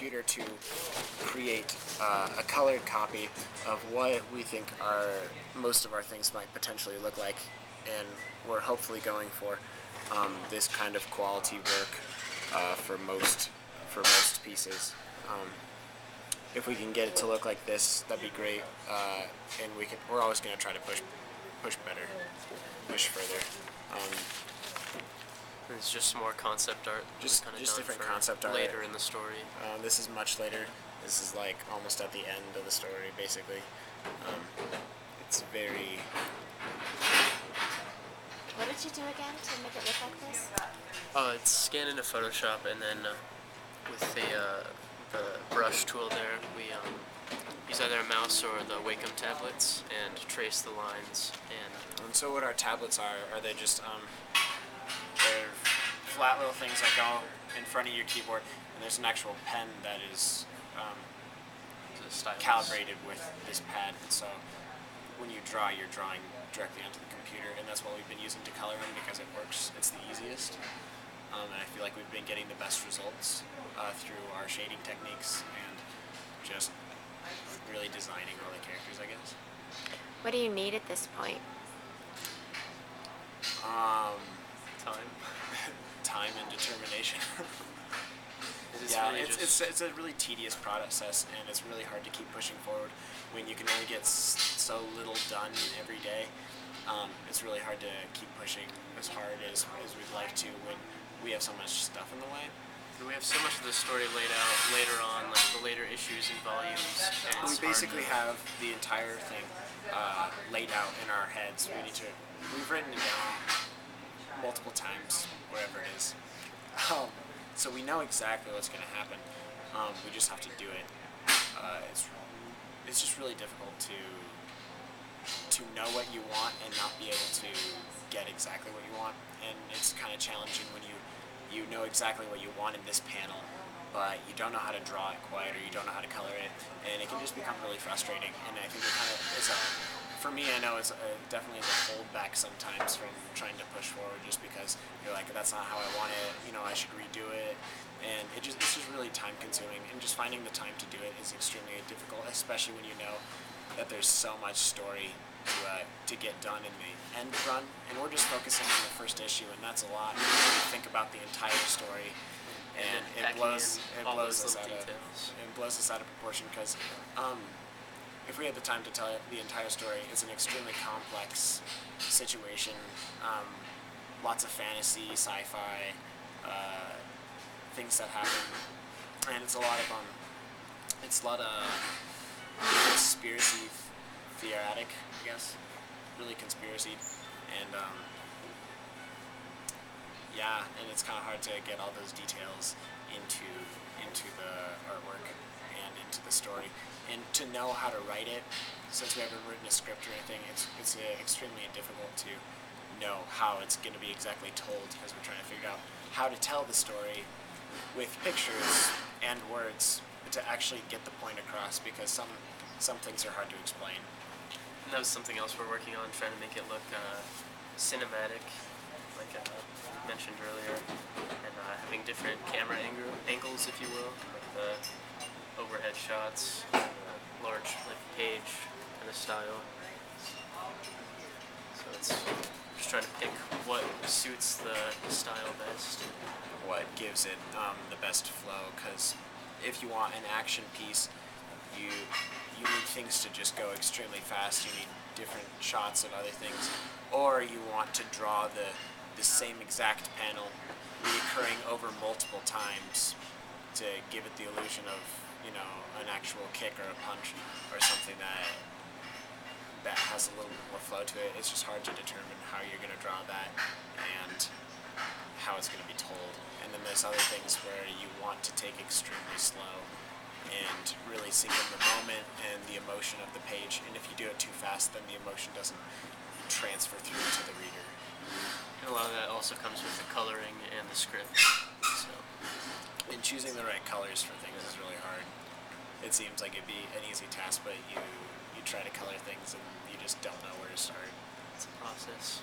computer to create a colored copy of what we think most of our things might potentially look like, and we're hopefully going for this kind of quality work for most pieces. If we can get it to look like this, that'd be great. And we're always going to try to push better, push further. It's just more concept art. Just different concept art. Later in the story. This is much later. This is like almost at the end of the story, basically. It's very. What did you do again to make it look like this? It's scanned into Photoshop, and then with the brush tool there, we use either a mouse or the Wacom tablets and trace the lines. And so what our tablets are they just they're flat little things that go in front of your keyboard, and there's an actual pen that is calibrated with this pad. And so when you draw, you're drawing directly onto the computer, and that's what we've been using to color them because it works. It's the easiest, and I feel like we've been getting the best results through our shading techniques and just really designing all the characters, I guess. What do you need at this point? Time. Time and determination. Yeah, it's a really tedious process, and it's really hard to keep pushing forward when you can only get so little done every day. It's really hard to keep pushing as hard as we'd like to when we have so much stuff in the way. We have so much of the story laid out later on, like the later issues and volumes. And we basically have the entire thing laid out in our heads. We've written it down multiple times, wherever it is. So we know exactly what's going to happen. We just have to do it. It's just really difficult to know what you want and not be able to get exactly what you want. And it's kind of challenging when you know exactly what you want in this panel, but you don't know how to draw it quite, or you don't know how to color it, and it can just become really frustrating. And I think it kind of is for me, I know it's definitely is a holdback sometimes from trying to push forward, just because you're like, that's not how I want it, I should redo it, and it's just really time consuming, and just finding the time to do it is extremely difficult, especially when you know that there's so much story to get done in the end run, and we're just focusing on the first issue, and that's a lot. You think about the entire story, and it blows us out of proportion, because if we had the time to tell the entire story, it's an extremely complex situation. Lots of fantasy, sci-fi things that happen, and it's a lot of conspiracy theoretic, I guess, really conspiracy, and and it's kind of hard to get all those details into the artwork and into the story, and to know how to write it. Since we haven't written a script or anything, it's extremely difficult to know how it's going to be exactly told, because we're trying to figure out how to tell the story with pictures and words to actually get the point across, because some things are hard to explain. And that was something else we're working on, trying to make it look cinematic, like I mentioned earlier, and having different camera angles, if you will, like the overhead shots, large page kind of style. So it's just trying to pick what suits the style best. What gives it the best flow, because if you want an action piece, you need things to just go extremely fast. You need different shots of other things, or you want to draw the same exact panel reoccurring over multiple times to give it the illusion of an actual kick or a punch or something that has a little bit more flow to it. It's just hard to determine how you're going to draw that and how it's going to be told. And then there's other things where you want to take extremely slow and really sink in the moment and the emotion of the page, and if you do it too fast, then the emotion doesn't transfer through to the reader. And a lot of that also comes with the coloring and the script. So, and choosing the right colors for things is really hard. It seems like it'd be an easy task, but you try to color things and you just don't know where to start. It's a process.